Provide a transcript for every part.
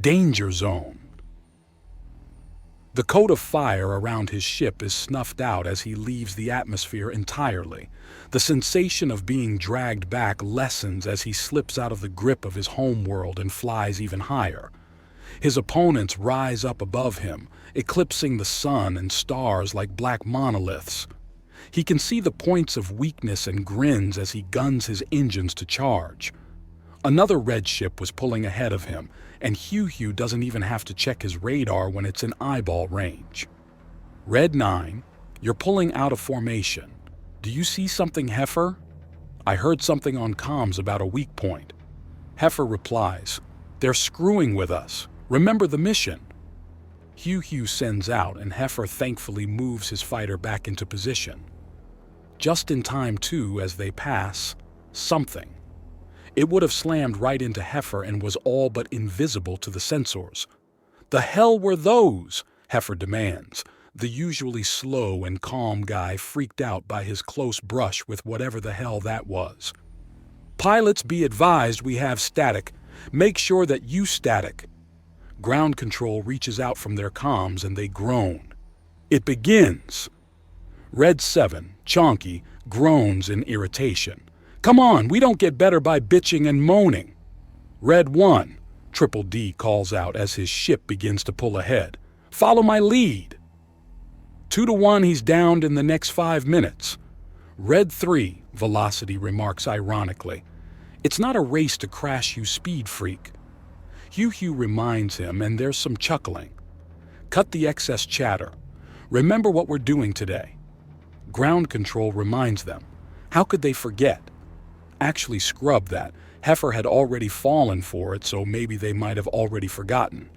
Danger zone. The coat of fire around his ship is snuffed out as he leaves the atmosphere entirely. The sensation of being dragged back lessens as he slips out of the grip of his homeworld and flies even higher. His opponents rise up above him, eclipsing the sun and stars like black monoliths. He can see the points of weakness and grins as he guns his engines to charge. Another red ship was pulling ahead of him, and HFY doesn't even have to check his radar when it's in eyeball range. Red 9, you're pulling out of formation. Do you see something, Heifer? I heard something on comms about a weak point. Heifer replies, they're screwing with us. Remember the mission. HFY sends out, and Heifer thankfully moves his fighter back into position. Just in time, too, as they pass, something. It would have slammed right into Heifer and was all but invisible to the sensors. The hell were those? Heifer demands, the usually slow and calm guy freaked out by his close brush with whatever the hell that was. Pilots, be advised we have static. Make sure that you static. Ground control reaches out from their comms and they groan. It begins. Red 7, Chonky, groans in irritation. Come on, we don't get better by bitching and moaning. Red 1, Triple D calls out as his ship begins to pull ahead. Follow my lead. 2-1, he's downed in the next 5 minutes. Red 3, Velocity remarks ironically. It's not a race to crash, you speed freak. HFY reminds him, and there's some chuckling. Cut the excess chatter. Remember what we're doing today. Ground control reminds them. How could they forget? Actually, scrub that. Heifer had already fallen for it, so maybe they might have already forgotten.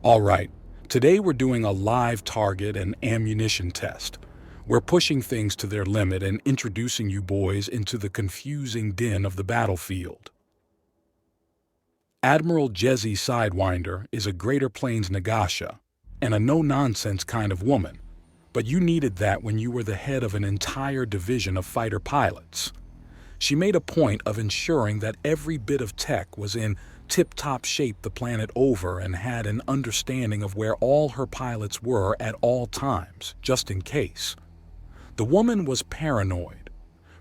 All right, today we're doing a live target and ammunition test. We're pushing things to their limit and introducing you boys into the confusing din of the battlefield. Admiral Jezzy Sidewinder is a Greater Plains Nagasha and a no-nonsense kind of woman, but you needed that when you were the head of an entire division of fighter pilots. She made a point of ensuring that every bit of tech was in tip-top shape the planet over and had an understanding of where all her pilots were at all times, just in case. The woman was paranoid,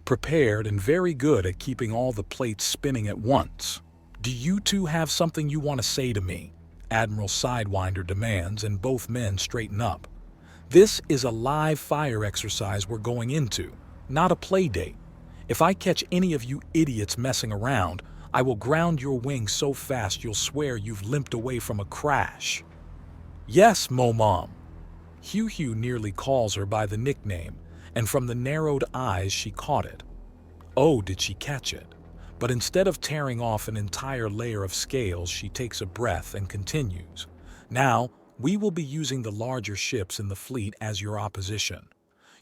prepared, and very good at keeping all the plates spinning at once. Do you two have something you want to say to me? Admiral Sidewinder demands, and both men straighten up. This is a live fire exercise we're going into, not a play date. If I catch any of you idiots messing around, I will ground your wings so fast you'll swear you've limped away from a crash. Yes, Momom. HFY nearly calls her by the nickname, and from the narrowed eyes she caught it. Oh, did she catch it? But instead of tearing off an entire layer of scales, she takes a breath and continues. Now, we will be using the larger ships in the fleet as your opposition.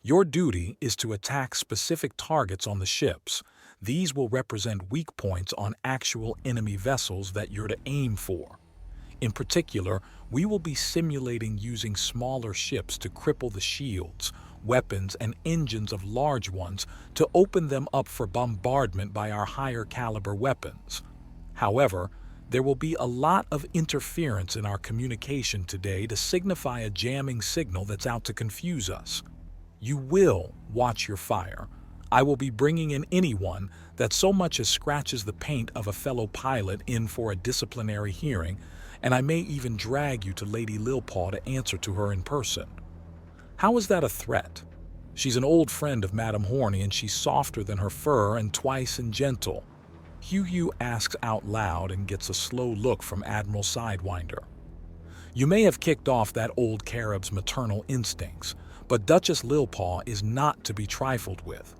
Your duty is to attack specific targets on the ships. These will represent weak points on actual enemy vessels that you're to aim for. In particular, we will be simulating using smaller ships to cripple the shields, weapons, and engines of large ones to open them up for bombardment by our higher caliber weapons. However, there will be a lot of interference in our communication today to signify a jamming signal that's out to confuse us. You will watch your fire. I will be bringing in anyone that so much as scratches the paint of a fellow pilot in for a disciplinary hearing, and I may even drag you to Lady Lilpaw to answer to her in person. How is that a threat? She's an old friend of Madame Horny, and she's softer than her fur and twice as gentle. HFY asks out loud and gets a slow look from Admiral Sidewinder. You may have kicked off that old Carib's maternal instincts, but Duchess Lilpaw is not to be trifled with.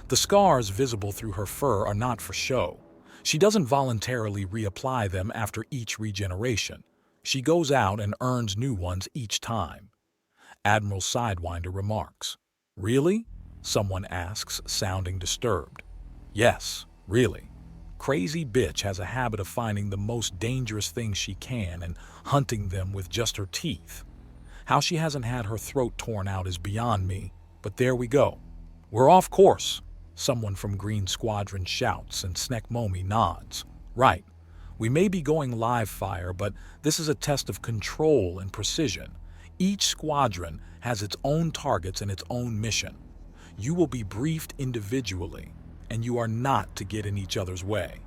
The scars visible through her fur are not for show. She doesn't voluntarily reapply them after each regeneration. She goes out and earns new ones each time. Admiral Sidewinder remarks. Really? Someone asks, sounding disturbed. Yes, really. Crazy bitch has a habit of finding the most dangerous things she can and hunting them with just her teeth. How she hasn't had her throat torn out is beyond me, but there we go. We're off course, someone from Green Squadron shouts, and Snekmomi nods. Right. We may be going live fire, but this is a test of control and precision. Each squadron has its own targets and its own mission. You will be briefed individually, and you are not to get in each other's way.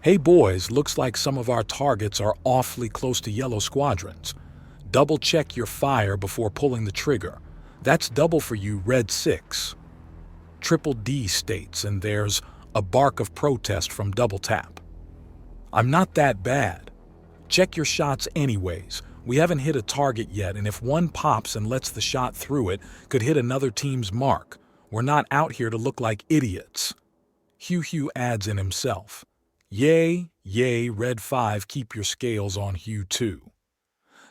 Hey boys, looks like some of our targets are awfully close to yellow squadrons. Double check your fire before pulling the trigger. That's double for you, Red 6. Triple D states, and there's a bark of protest from Double Tap. I'm not that bad. Check your shots anyways. We haven't hit a target yet, and if one pops and lets the shot through it, could hit another team's mark. We're not out here to look like idiots. Hugh adds in himself. Yay, Red 5, keep your scales on Hugh 2.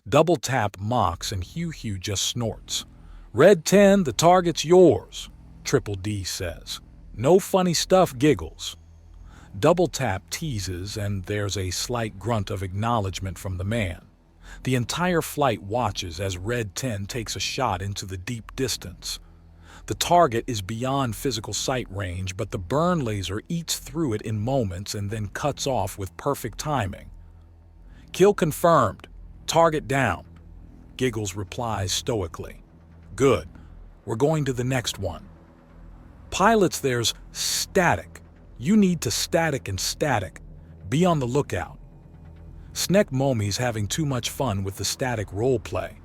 Double Tap mocks and Hugh just snorts. Red 10, the target's yours, Triple D says. No funny stuff, giggles. Double Tap teases, and there's a slight grunt of acknowledgement from the man. The entire flight watches as Red 10 takes a shot into the deep distance. The target is beyond physical sight range, but the burn laser eats through it in moments and then cuts off with perfect timing. Kill confirmed. Target down. Giggles replies stoically. Good. We're going to the next one. Pilots, there's static. You need to static and static. Be on the lookout. Sneck Momi's having too much fun with the static roleplay.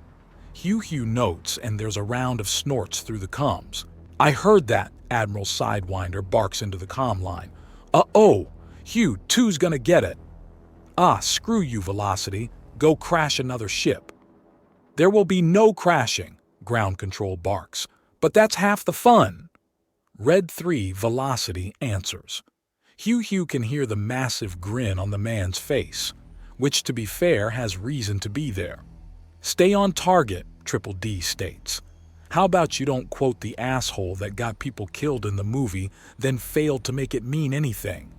Hugh notes, and there's a round of snorts through the comms. I heard that, Admiral Sidewinder barks into the comm line. Uh-oh, Hugh, 2's gonna get it. Ah, screw you, Velocity. Go crash another ship. There will be no crashing, Ground Control barks. But that's half the fun. Red 3, Velocity, answers. Hugh can hear the massive grin on the man's face, which, to be fair, has reason to be there. Stay on target, Triple D states. How about you don't quote the asshole that got people killed in the movie, then failed to make it mean anything?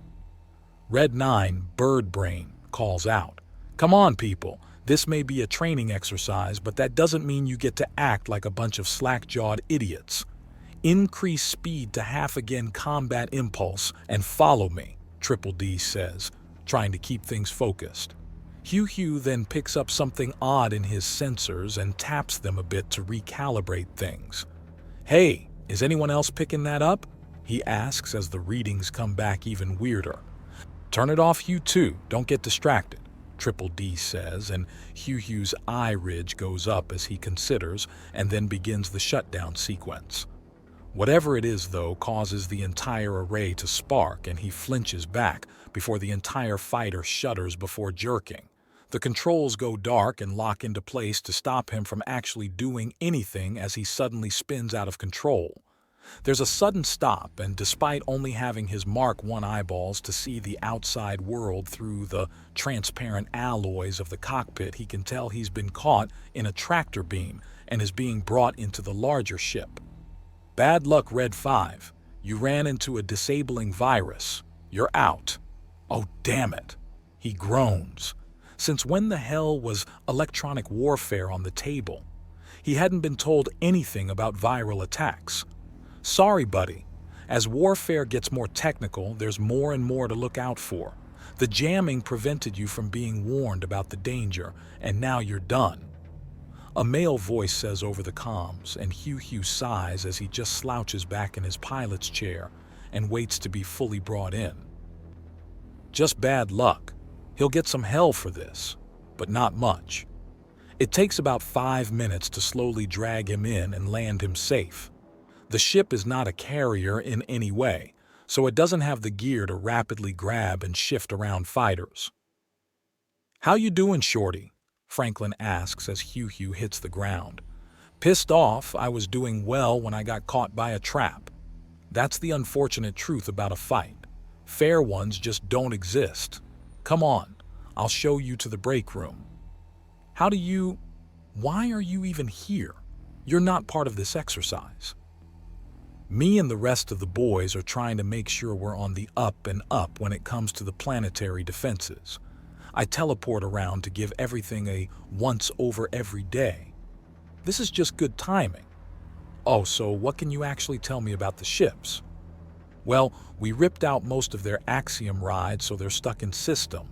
Red 9, Bird Brain, calls out. Come on, people. This may be a training exercise, but that doesn't mean you get to act like a bunch of slack-jawed idiots. Increase speed to half again combat impulse and follow me, Triple D says, trying to keep things focused. Hugh then picks up something odd in his sensors and taps them a bit to recalibrate things. Hey, is anyone else picking that up? He asks as the readings come back even weirder. Turn it off, Hugh 2, don't get distracted, Triple D says, and Hugh's eye ridge goes up as he considers and then begins the shutdown sequence. Whatever it is, though, causes the entire array to spark, and he flinches back before the entire fighter shudders before jerking. The controls go dark and lock into place to stop him from actually doing anything as he suddenly spins out of control. There's a sudden stop, and despite only having his Mark 1 eyeballs to see the outside world through the transparent alloys of the cockpit, he can tell he's been caught in a tractor beam and is being brought into the larger ship. Bad luck, Red 5. You ran into a disabling virus. You're out. Oh, damn it. He groans. Since when the hell was electronic warfare on the table? He hadn't been told anything about viral attacks. Sorry, buddy. As warfare gets more technical, there's more and more to look out for. The jamming prevented you from being warned about the danger, and now you're done. A male voice says over the comms, and Hugh sighs as he just slouches back in his pilot's chair and waits to be fully brought in. Just bad luck. He'll get some hell for this, but not much. It takes about 5 minutes to slowly drag him in and land him safe. The ship is not a carrier in any way, so it doesn't have the gear to rapidly grab and shift around fighters. How you doing, Shorty? Franklin asks as Hugh hits the ground. Pissed off, I was doing well when I got caught by a trap. That's the unfortunate truth about a fight. Fair ones just don't exist. Come on, I'll show you to the break room. Why are you even here? You're not part of this exercise. Me and the rest of the boys are trying to make sure we're on the up and up when it comes to the planetary defenses. I teleport around to give everything a once over every day. This is just good timing. Oh, so what can you actually tell me about the ships? Well, we ripped out most of their axiom rides, so they're stuck in system.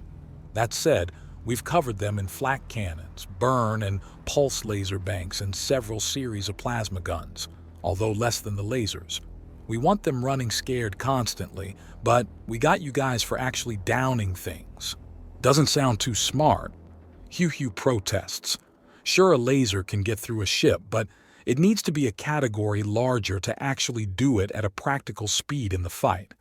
That said, we've covered them in flak cannons, burn and pulse laser banks, and several series of plasma guns, although less than the lasers. We want them running scared constantly, but we got you guys for actually downing things. Doesn't sound too smart. HFY protests. Sure, a laser can get through a ship, but it needs to be a category larger to actually do it at a practical speed in the fight.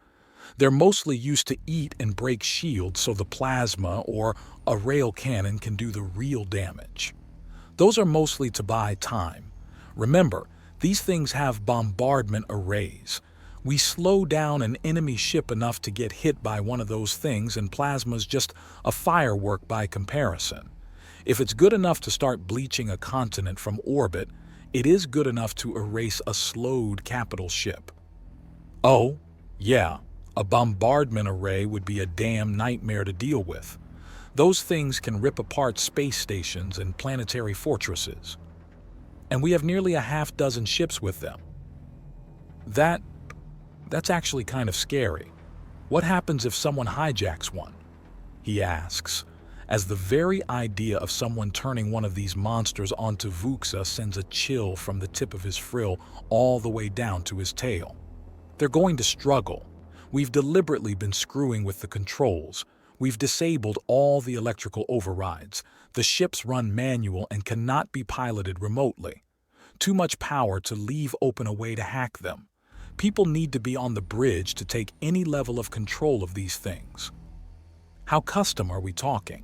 They're mostly used to eat and break shields so the plasma or a rail cannon can do the real damage. Those are mostly to buy time. Remember, these things have bombardment arrays. We slow down an enemy ship enough to get hit by one of those things, and plasma's just a firework by comparison. If it's good enough to start bleaching a continent from orbit, it is good enough to erase a slowed capital ship. Oh, yeah, a bombardment array would be a damn nightmare to deal with. Those things can rip apart space stations and planetary fortresses. And we have nearly a half dozen ships with them. That's actually kind of scary. What happens if someone hijacks one? He asks, as the very idea of someone turning one of these monsters onto Vuxa sends a chill from the tip of his frill all the way down to his tail. They're going to struggle. We've deliberately been screwing with the controls. We've disabled all the electrical overrides. The ships run manual and cannot be piloted remotely. Too much power to leave open a way to hack them. People need to be on the bridge to take any level of control of these things. How custom are we talking?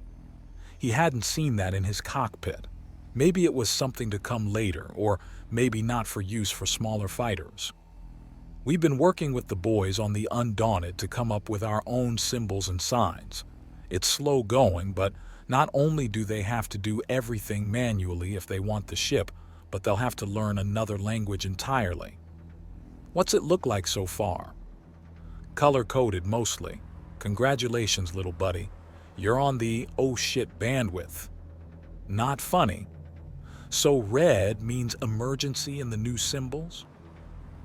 He hadn't seen that in his cockpit. Maybe it was something to come later, or maybe not for use for smaller fighters. We've been working with the boys on the Undaunted to come up with our own symbols and signs. It's slow going, but not only do they have to do everything manually if they want the ship, but they'll have to learn another language entirely. What's it look like so far? Color-coded mostly. Congratulations, little buddy. You're on the oh shit bandwidth. Not funny. So red means emergency in the new symbols?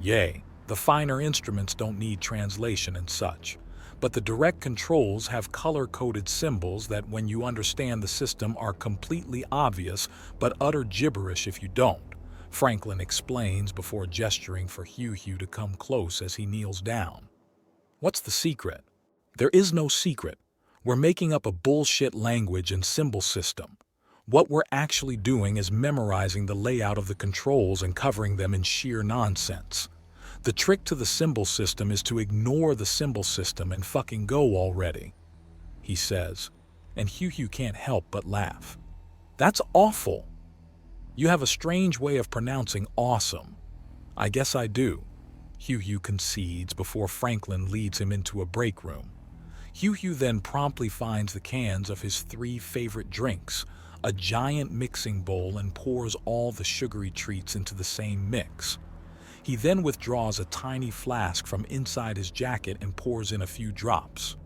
Yay, the finer instruments don't need translation and such. But the direct controls have color-coded symbols that, when you understand the system, are completely obvious but utter gibberish if you don't, Franklin explains before gesturing for HFY to come close as he kneels down. What's the secret? There is no secret. We're making up a bullshit language and symbol system. What we're actually doing is memorizing the layout of the controls and covering them in sheer nonsense. The trick to the symbol system is to ignore the symbol system and fucking go already, he says, and HFY can't help but laugh. That's awful. You have a strange way of pronouncing awesome. I guess I do, HFY concedes before Franklin leads him into a break room. HFY then promptly finds the cans of his 3 favorite drinks, a giant mixing bowl, and pours all the sugary treats into the same mix. He then withdraws a tiny flask from inside his jacket and pours in a few drops.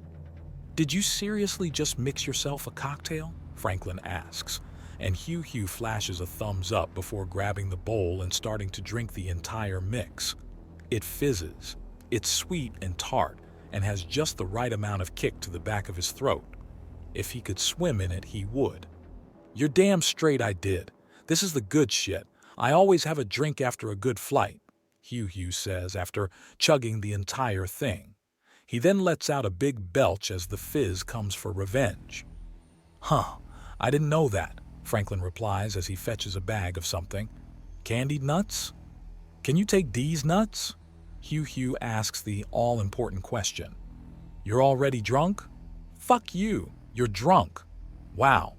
Did you seriously just mix yourself a cocktail? Franklin asks, and HFY flashes a thumbs up before grabbing the bowl and starting to drink the entire mix. It fizzes. It's sweet and tart, and has just the right amount of kick to the back of his throat. If he could swim in it, he would. You're damn straight I did. This is the good shit. I always have a drink after a good flight, HFY says after chugging the entire thing. He then lets out a big belch as the fizz comes for revenge. Huh, I didn't know that, Franklin replies as he fetches a bag of something. Candied nuts? Can you take these nuts? HFY asks the all-important question. You're already drunk? Fuck you, you're drunk. Wow,